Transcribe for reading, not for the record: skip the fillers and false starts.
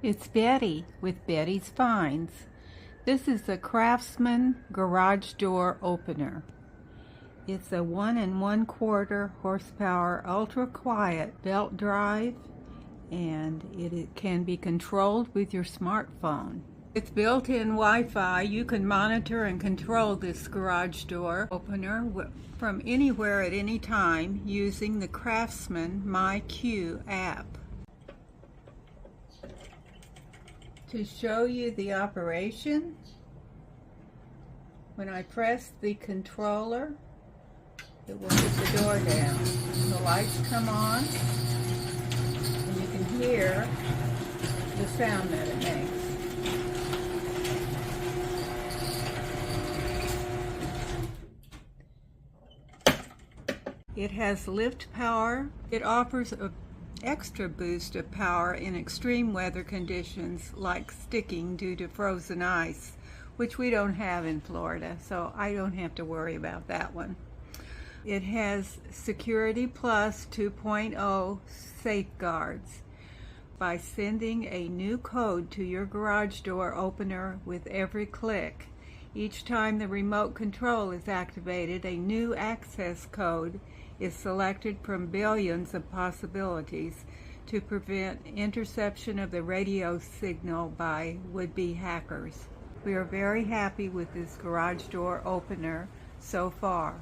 It's Betty with Betty's Finds. This is the Craftsman garage door opener. It's a 1 1/4 horsepower ultra quiet belt drive, and it can be controlled with your smartphone. With built-in Wi-Fi, you can monitor and control this garage door opener from anywhere at any time using the Craftsman MyQ app. To show you the operation, when I press the controller, it will put the door down. The lights come on, and you can hear the sound that it makes. It has lift power. It offers an extra boost of power in extreme weather conditions like sticking due to frozen ice, which we don't have in Florida, so I don't have to worry about that one. It has Security Plus 2.0 safeguards. By sending a new code to your garage door opener with every click, each time the remote control is activated, a new access code is selected from billions of possibilities to prevent interception of the radio signal by would-be hackers. We are very happy with this garage door opener so far.